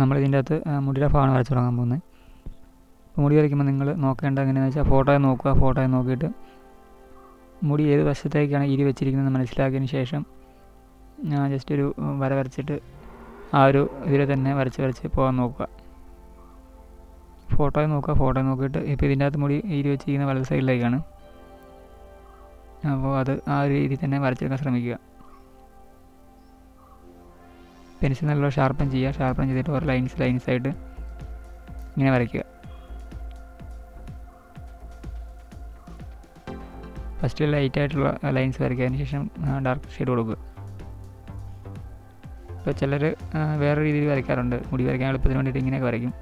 നമ്മളിതിൻ്റെ അകത്ത് മുടിയുടെ ഭാഗമാണ് വരച്ച് തുടങ്ങാൻ പോകുന്നത്. മുടി വരയ്ക്കുമ്പോൾ നിങ്ങൾ നോക്കേണ്ടത് എങ്ങനെയാണെന്ന് വെച്ചാൽ ഫോട്ടോയെ നോക്കുക. ഫോട്ടോയെ നോക്കിയിട്ട് മുടി ഏത് വശത്തേക്കാണ് ഇരി വെച്ചിരിക്കുന്നത് മനസ്സിലാക്കിയതിന് ശേഷം ജസ്റ്റ് ഒരു വര വരച്ചിട്ട് ആ ഒരു ഇതിൽ തന്നെ വരച്ച് പോകാൻ നോക്കുക. ഫോട്ടോയെ നോക്കിയിട്ട് ഇപ്പോൾ ഇതിൻ്റെ അകത്ത് മുടി ഇരി വെച്ചിരിക്കുന്ന വലത് സൈഡിലേക്കാണ്. അപ്പോൾ അത് ആ ഒരു രീതിയിൽ തന്നെ വരച്ചെടുക്കാൻ ശ്രമിക്കുക. പെൻസിൽ നല്ല ഷാർപ്പൻ ചെയ്യുക. ഷാർപ്പൻ ചെയ്തിട്ട് ഓരോ ലൈൻസായിട്ട് ഇങ്ങനെ വരയ്ക്കുക. ഫസ്റ്റ് ലൈറ്റായിട്ടുള്ള ലൈൻസ് വരയ്ക്കുക, ശേഷം ഡാർക്ക് ഷെയ്ഡ് കൊടുക്കുക. ഇപ്പോൾ ചിലർ വേറെ രീതിയിൽ വരയ്ക്കാറുണ്ട്. മുടി വരയ്ക്കാൻ എളുപ്പത്തിന് വേണ്ടിയിട്ട് ഇങ്ങനെയൊക്കെ വരയ്ക്കും.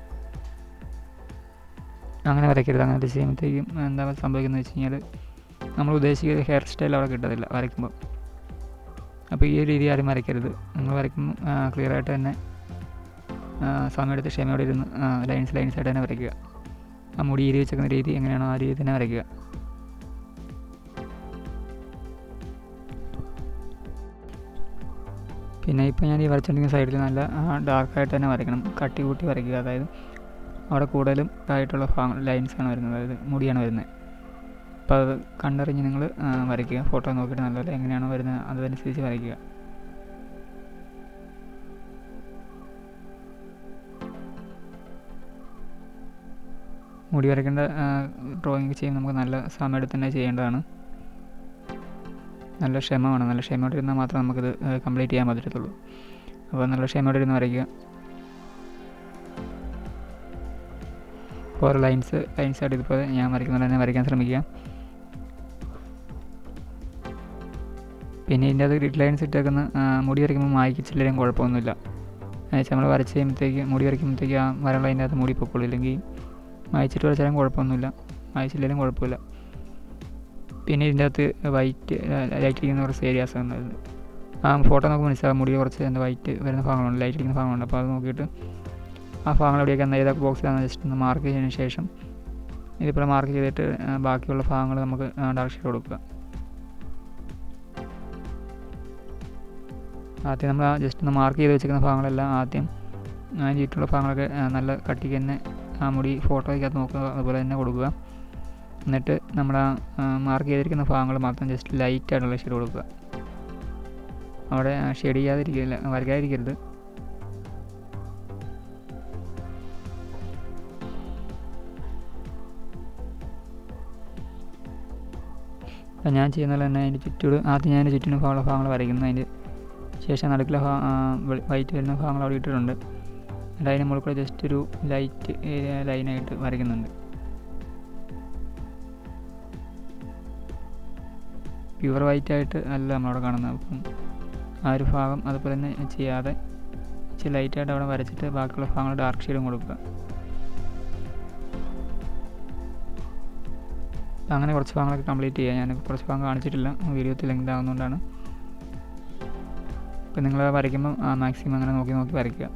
അങ്ങനെ വരയ്ക്കരുത്. അങ്ങനത്തെ ചെയ്യുമ്പോഴത്തേക്കും എന്താ സംഭവിക്കുന്നത് വെച്ച് കഴിഞ്ഞാൽ നമ്മൾ ഉദ്ദേശിക്കുന്ന ഹെയർ സ്റ്റൈൽ അവിടെ കിട്ടത്തില്ല വരയ്ക്കുമ്പോൾ. അപ്പോൾ ഈ ഒരു രീതി ആരും വരയ്ക്കരുത്. നിങ്ങൾ വരയ്ക്കുമ്പോൾ ക്ലിയറായിട്ട് തന്നെ സമയമെടുത്ത് ക്ഷമയോടെ ഇരുന്ന് ലൈൻസായിട്ട് തന്നെ വരയ്ക്കുക. ആ മുടി ഇരി വെച്ചേക്കുന്ന രീതി എങ്ങനെയാണോ ആ രീതി തന്നെ വരയ്ക്കുക. പിന്നെ ഇപ്പോൾ ഞാൻ ഈ വരച്ചിട്ടുണ്ടെങ്കിൽ സൈഡിൽ നല്ല ഡാർക്കായിട്ട് തന്നെ വരയ്ക്കണം. കട്ടി കൂട്ടി വരയ്ക്കുക. അതായത് അവിടെ കൂടുതലും ആയിട്ടുള്ള ലൈൻസാണ് വരുന്നത്, അതായത് മുടിയാണ് വരുന്നത്. അപ്പോൾ അത് കണ്ടറിഞ്ഞ് നിങ്ങൾ വരയ്ക്കുക. ഫോട്ടോ നോക്കിയിട്ട് നല്ലപോലെ എങ്ങനെയാണോ വരുന്നത് അതനുസരിച്ച് വരയ്ക്കുക. മുടി വരയ്ക്കേണ്ട ഡ്രോയിങ് ചെയ്യുമ്പോൾ നമുക്ക് നല്ല സമയമെടുത്ത് തന്നെ ചെയ്യേണ്ടതാണ്. നല്ല ക്ഷമ വേണം. നല്ല ക്ഷമയോടെ ഇരുന്നാൽ മാത്രമേ നമുക്കിത് കംപ്ലീറ്റ് ചെയ്യാൻ പറ്റത്തുള്ളൂ. അപ്പോൾ നല്ല ക്ഷമയോടെ ഇരുന്ന് വരയ്ക്കുക. ഓരോ ലൈൻസായിട്ട് ഇതുപോലെ ഞാൻ വരയ്ക്കുന്നത് തന്നെ വരയ്ക്കാൻ ശ്രമിക്കുക. പിന്നെ ഇതിൻ്റെ അത് ഗ്രിഡ് ലൈൻസ് ഇട്ടേക്കുന്ന മുടി വരയ്ക്കുമ്പോൾ മായ്ക്കിച്ചില്ലെങ്കിലും കുഴപ്പമൊന്നുമില്ല. എന്നുവെച്ചാൽ നമ്മൾ വരച്ച് കഴിയുമ്പോഴത്തേക്ക് മുടി വരയ്ക്കുമ്പോഴത്തേക്ക് ആ വരയുള്ള അതിൻ്റെ അകത്ത് മുടി പൊക്കോളൂ. ഇല്ലെങ്കിൽ മായ്ച്ചിട്ട് വരച്ചാലും കുഴപ്പമൊന്നുമില്ല, മായ്ച്ചില്ലെങ്കിലും കുഴപ്പമില്ല. പിന്നെ ഇതിൻ്റെ അകത്ത് വൈറ്റ് ലൈറ്റിരിക്കുന്ന കുറച്ച് ഏരിയാസ് വന്നത് ഫോട്ടോ നോക്കുമ്പോൾ മനസ്സിലാകും. മുടി കുറച്ച് എന്താ വൈറ്റ് വരുന്ന ഭാഗങ്ങളുണ്ട്, ലൈറ്റിരിക്കുന്ന ഭാഗങ്ങളുണ്ട്. അപ്പോൾ അത് നോക്കിയിട്ട് ആ ഭാഗങ്ങൾ എവിടെയൊക്കെ എന്നാൽ ഏതൊക്കെ ബോക്സിലാണ് ജസ്റ്റ് ഒന്ന് മാർക്ക് ചെയ്തതിന് ശേഷം ഇതിപ്പോൾ മാർക്ക് ചെയ്തിട്ട് ബാക്കിയുള്ള ഭാഗങ്ങൾ നമുക്ക് ഡാർക്ക് ഷെയ്ഡ് കൊടുക്കുക. ആദ്യം നമ്മൾ ജസ്റ്റ് ഒന്ന് മാർക്ക് ചെയ്ത് വെച്ചിരിക്കുന്ന ഭാഗങ്ങളെല്ലാം ആദ്യം ചുറ്റുള്ള ഭാഗങ്ങളൊക്കെ നല്ല കട്ടിക്ക് തന്നെ ആ മുടി ഫോട്ടോയ്ക്കകത്ത് നോക്കുക, അതുപോലെ തന്നെ കൊടുക്കുക. എന്നിട്ട് നമ്മൾ മാർക്ക് ചെയ്തിരിക്കുന്ന ഭാഗങ്ങൾ മാത്രം ജസ്റ്റ് ലൈറ്റായിട്ടുള്ള ഷെയ്ഡ് കൊടുക്കുക. അവിടെ ഷെയ്ഡ് വരയ്ക്കാതിരിക്കരുത്. അപ്പം ഞാൻ ചെയ്യുന്നത് തന്നെ അതിൻ്റെ ആദ്യം ഞാൻ അതിൻ്റെ ചുറ്റിനും ഭാഗങ്ങൾ വരയ്ക്കുന്നു. അതിൻ്റെ ശേഷം നടുക്കിലെ വൈറ്റ് വരുന്ന ഭാഗങ്ങൾ അവിടെ ഇട്ടിട്ടുണ്ട്. എന്നിട്ട് അതിന് മുകളിൽ കൂടെ ജസ്റ്റ് ഒരു ലൈറ്റ് ലൈനായിട്ട് വരയ്ക്കുന്നുണ്ട്. പ്യുവർ വൈറ്റായിട്ട് അല്ല നമ്മളവിടെ കാണുന്നത്. അപ്പം ആ ഒരു ഭാഗം അതുപോലെ തന്നെ ചെയ്യാതെ ഇച്ചിരി ലൈറ്റായിട്ട് അവിടെ വരച്ചിട്ട് ബാക്കിയുള്ള ഭാഗങ്ങൾ ഡാർക്ക് ഷെയ്ഡും കൊടുക്കുക. അങ്ങനെ കുറച്ച് ഭാഗങ്ങളൊക്കെ കംപ്ലീറ്റ് ചെയ്യുക. ഞാൻ കുറച്ച് ഭാഗം കാണിച്ചിട്ടില്ല, വീഡിയോ ലെങ്ത് ആകുന്നതുകൊണ്ടാണ്. അപ്പോൾ നിങ്ങൾ വരയ്ക്കുമ്പോൾ മാക്സിമം അങ്ങനെ നോക്കി വരയ്ക്കുക.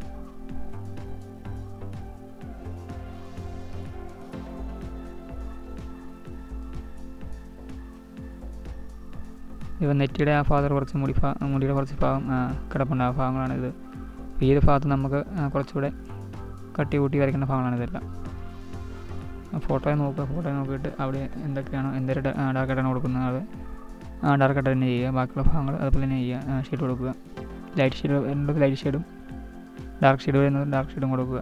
ഇപ്പം നെറ്റിയുടെ ആ ഭാഗത്ത് കുറച്ച് മുടിയുടെ കുറച്ച് ഭാഗം കിടപ്പുണ്ട്. ആ ഭാഗങ്ങളാണിത്. ഈ ഒരു ഭാഗത്ത് നമുക്ക് കുറച്ചുകൂടെ കട്ടി കൂട്ടി വരയ്ക്കേണ്ട ഭാഗങ്ങളാണ് ഇതെല്ലാം. ഫോട്ടോയെ നോക്കിയിട്ട് അവിടെ എന്തൊക്കെയാണോ എന്തൊരു ഡാർക്ക് കട്ടാണ് കൊടുക്കുന്നത് അത് ആ ഡാർക്ക് കട്ട് തന്നെ ചെയ്യുക. ബാക്കിയുള്ള ഭാഗങ്ങൾ അതുപോലെ തന്നെ ചെയ്യുക. ഷെയ്ഡ് കൊടുക്കുക. ലൈറ്റ് ഷെയ്ഡും ഡാർക്ക് ഷെയ്ഡ് വരുന്നത് ഡാർക്ക് ഷെയ്ഡും കൊടുക്കുക.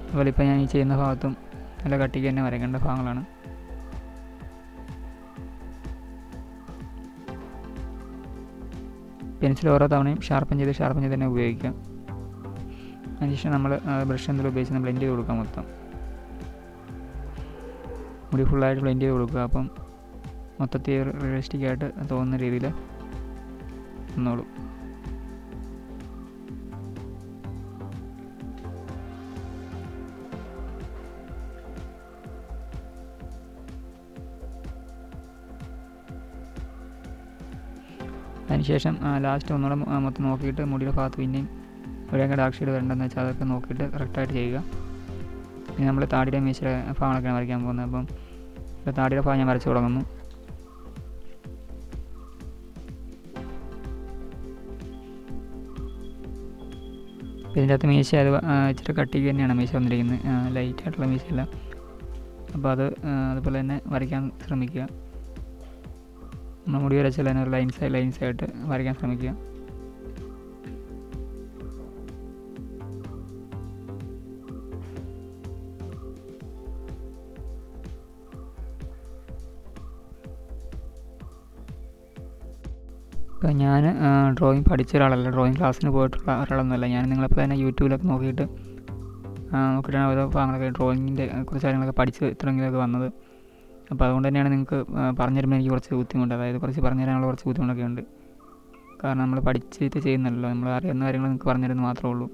അതുപോലെ ഇപ്പോൾ ഞാൻ ഈ ചെയ്യുന്ന ഭാഗത്തും നല്ല കട്ടിക്ക് തന്നെ വരയ്ക്കേണ്ട ഭാഗങ്ങളാണ്. പെൻസിൽ ഓരോ തവണയും ഷാർപ്പൻ ചെയ്ത് തന്നെ ഉപയോഗിക്കാം. അതിനുശേഷം നമ്മൾ ബ്രഷ് എന്തെങ്കിലും ഉപയോഗിച്ച് ബ്ലെൻഡ് ചെയ്ത് കൊടുക്കാം. മൊത്തം മുടി ഫുള്ളായിട്ട് ബ്ലെൻഡ് ചെയ്ത് കൊടുക്കുക. അപ്പം മൊത്തത്തിൽ റിയലിസ്റ്റിക് ആയിട്ട് തോന്നുന്ന രീതിയിൽ വന്നോളൂ. അതിനുശേഷം ലാസ്റ്റ് ഒന്നുകൂടെ മൊത്തം നോക്കിയിട്ട് മുടിയുടെ ഭാഗത്ത് പിന്നെയും എവിടെയൊക്കെ ഡാർക്ക് ഷെയ്ഡ് വരേണ്ടതെന്ന് വെച്ചാൽ അതൊക്കെ നോക്കിയിട്ട് കറക്റ്റായിട്ട് ചെയ്യുക. ഇനി നമ്മൾ താടിയുടെ മീശയുടെ ഭാഗങ്ങളൊക്കെയാണ് വരയ്ക്കാൻ പോകുന്നത്. അപ്പം താടിയുടെ ഭാഗം ഞാൻ വരച്ച് തുടങ്ങുന്നു. ഇതിൻ്റെ അകത്ത് മീശ അത് ഇച്ചിരി കട്ടിക്ക് തന്നെയാണ് മീശ വന്നിരിക്കുന്നത്, ലൈറ്റായിട്ടുള്ള മീശയല്ല. അപ്പോൾ അതുപോലെ തന്നെ വരയ്ക്കാൻ ശ്രമിക്കുക. നമ്മൾ മുടി വരച്ചാൽ തന്നെ ഒരു ലൈൻസായിട്ട് വരയ്ക്കാൻ ശ്രമിക്കുക. ഇപ്പോൾ ഞാൻ ഡ്രോയിങ് പഠിച്ച ഒരാളല്ല, ഡ്രോയിങ് ക്ലാസ്സിന് പോയിട്ടുള്ള ഒരാളൊന്നുമല്ല. ഞാൻ നിങ്ങളിപ്പോൾ തന്നെ യൂട്യൂബിലൊക്കെ നോക്കിയിട്ടാണ് ഓരോ ഭാഗങ്ങളൊക്കെ ഡ്രോയിങ്ങിൻ്റെ കുറച്ച് കാര്യങ്ങളൊക്കെ പഠിച്ച് ഇത്രയെങ്കിലൊക്കെ വന്നത്. അപ്പോൾ അതുകൊണ്ട് തന്നെയാണ് നിങ്ങൾക്ക് പറഞ്ഞു തരുമ്പോൾ എനിക്ക് കുറച്ച് ബുദ്ധിമുട്ട്, അതായത് കുറച്ച് പറഞ്ഞു തരാനുള്ള കുറച്ച് ബുദ്ധിമുട്ടൊക്കെ ഉണ്ട്. കാരണം നമ്മൾ പഠിച്ചിട്ട് ചെയ്യുന്നല്ലോ, നമ്മൾ അറിയുന്ന കാര്യങ്ങൾ നിങ്ങൾക്ക് പറഞ്ഞു തരുന്നത് മാത്രമേ ഉള്ളൂ.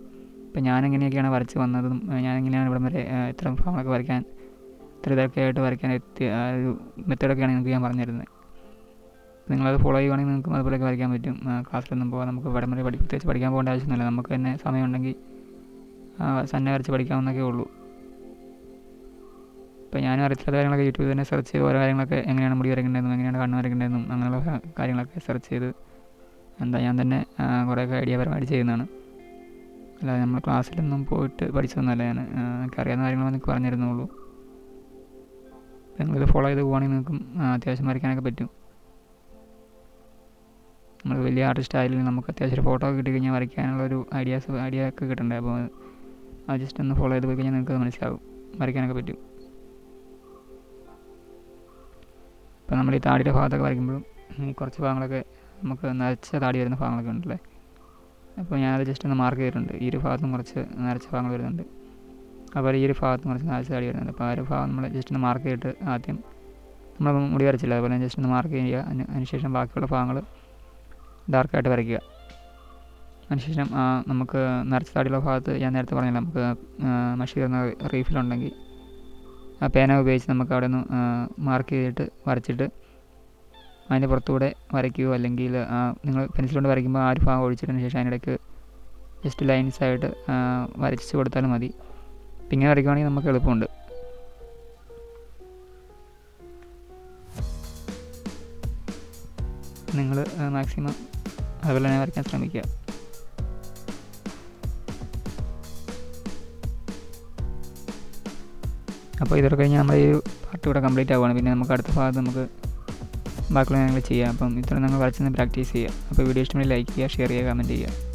ഇപ്പോൾ ഞാനെങ്ങനെയൊക്കെയാണ് വരച്ച് വന്നതും ഞാനെങ്ങനെയാണ് ഇവിടം വരെ ഇത്ര ഭാഗങ്ങളൊക്കെ വരയ്ക്കാൻ ഇത്ര ഇതൊക്കെ ആയിട്ട് വരയ്ക്കാൻ എത്തിയ ഒരു മെത്തേഡൊക്കെയാണ് നിങ്ങൾക്ക് ഞാൻ പറഞ്ഞു തരുന്നത്. നിങ്ങളത് ഫോളോ ചെയ്യുവാണെങ്കിൽ നിങ്ങൾക്കും അതുപോലെയൊക്കെ വരയ്ക്കാൻ പറ്റും. ക്ലാസ്സിലൊന്നും പോകാൻ നമുക്ക് ഇവിടം വരെ പ്രത്യേകിച്ച് പഠിക്കാൻ പോകേണ്ട ആവശ്യമൊന്നുമില്ല. നമുക്ക് തന്നെ സമയമുണ്ടെങ്കിൽ തന്നെ വരച്ച് പഠിക്കാവുന്നൊക്കെ ഉള്ളൂ. ഇപ്പോൾ ഞാനും അറിയത്തില്ലാത്ത കാര്യങ്ങളൊക്കെ യൂട്യൂബിൽ തന്നെ സെർച്ച് ചെയ്ത് ഓരോ കാര്യങ്ങളൊക്കെ എങ്ങനെയാണ് മുടി വരയ്ക്കേണ്ടതെന്നും എങ്ങനെയാണ് കണ്ണ് വരയ്ക്കേണ്ടതെന്നും അങ്ങനെയുള്ള കാര്യങ്ങളൊക്കെ സെർച്ച് ചെയ്ത് ഞാൻ തന്നെ കുറേയൊക്കെ ഐഡിയാപരമായിട്ട് ചെയ്യുന്നതാണ്. അല്ലാതെ നമ്മൾ ക്ലാസ്സിലൊന്നും പോയിട്ട് പഠിച്ചതൊന്നുമല്ല. എനിക്കറിയാവുന്ന കാര്യങ്ങൾ നിങ്ങൾക്ക് പറഞ്ഞു തരുന്നുള്ളൂ. നിങ്ങളിത് ഫോളോ ചെയ്ത് പോവുകയാണെങ്കിൽ നിങ്ങൾക്കും അത്യാവശ്യം വരയ്ക്കാനൊക്കെ പറ്റും. നമ്മൾ വലിയ ആർട്ടിസ്റ്റ് ആയാലും നമുക്ക് അത്യാവശ്യം ഫോട്ടോ ഒക്കെ കിട്ടിക്കഴിഞ്ഞാൽ വരയ്ക്കാനുള്ളൊരു ഐഡിയ ഒക്കെ കിട്ടണ്ടേ. അപ്പോൾ അത് ജസ്റ്റ് ഒന്ന് ഫോളോ ചെയ്ത് പോയി കഴിഞ്ഞാൽ നിങ്ങൾക്ക് മനസ്സിലാവും, വരയ്ക്കാനൊക്കെ പറ്റും. ഇപ്പോൾ നമ്മൾ ഈ താടിയുടെ ഭാഗത്തൊക്കെ വരയ്ക്കുമ്പോഴും ഈ കുറച്ച് ഭാഗങ്ങളൊക്കെ നമുക്ക് നരച്ച താടി വരുന്ന ഭാഗങ്ങളൊക്കെ ഉണ്ടല്ലേ. അപ്പോൾ ഞാനത് ജസ്റ്റ് ഒന്ന് മാർക്ക് ചെയ്തിട്ടുണ്ട്. ഈ ഒരു ഭാഗത്തും കുറച്ച് നരച്ച ഭാഗങ്ങൾ വരുന്നുണ്ട്, അതുപോലെ ഈ ഒരു ഭാഗത്തും കുറച്ച് നരച്ച താടി വരുന്നുണ്ട്. അപ്പോൾ ആ ഒരു ഭാഗം നമ്മൾ ജസ്റ്റ് ഒന്ന് മാർക്ക് ചെയ്തിട്ട് ആദ്യം നമ്മൾ മുടി വരച്ചില്ല, അതുപോലെ ജസ്റ്റ് ഒന്ന് മാർക്ക് ചെയ്യുക. അതിനുശേഷം ബാക്കിയുള്ള ഭാഗങ്ങൾ ഡാർക്കായിട്ട് വരയ്ക്കുക. അതിനുശേഷം നമുക്ക് നരച്ച താടിയുള്ള ഭാഗത്ത് ഞാൻ നേരത്തെ പറഞ്ഞില്ല, നമുക്ക് മഷി തരുന്ന റീഫിലുണ്ടെങ്കിൽ ആ പേന ഉപയോഗിച്ച് നമുക്ക് അവിടെ നിന്ന് മാർക്ക് ചെയ്തിട്ട് വരച്ചിട്ട് അതിൻ്റെ പുറത്തുകൂടെ വരയ്ക്കുകയോ അല്ലെങ്കിൽ നിങ്ങൾ പെൻസിൽ കൊണ്ട് വരയ്ക്കുമ്പോൾ ആ ഒരു ഭാഗം ഒഴിച്ചിട്ടതിന് ശേഷം അതിനിടയ്ക്ക് ജസ്റ്റ് ലൈൻസായിട്ട് വരച്ച് കൊടുത്താലും മതി. അപ്പം ഇങ്ങനെ വരയ്ക്കുകയാണെങ്കിൽ നമുക്ക് എളുപ്പമുണ്ട്. നിങ്ങൾ മാക്സിമം അതുപോലെ തന്നെ വരയ്ക്കാൻ ശ്രമിക്കുക. അപ്പോൾ ഇതൊക്കെ കഴിഞ്ഞാൽ നമ്മുടെ ഈ പാർട്ട് ഇവിടെ കംപ്ലീറ്റ് ആവുകയാണ്. പിന്നെ നമുക്ക് അടുത്ത ഭാഗത്ത് നമുക്ക് ബാക്കിയുള്ള കാര്യങ്ങൾ ചെയ്യാം. അപ്പം ഇത്ര നിങ്ങൾ വരച്ചൊന്ന് പ്രാക്ടീസ് ചെയ്യുക. അപ്പോൾ വീഡിയോ ഇഷ്ടമെങ്കിൽ ലൈക്ക് ചെയ്യുക, ഷെയർ ചെയ്യുക, കമൻറ്റ് ചെയ്യുക.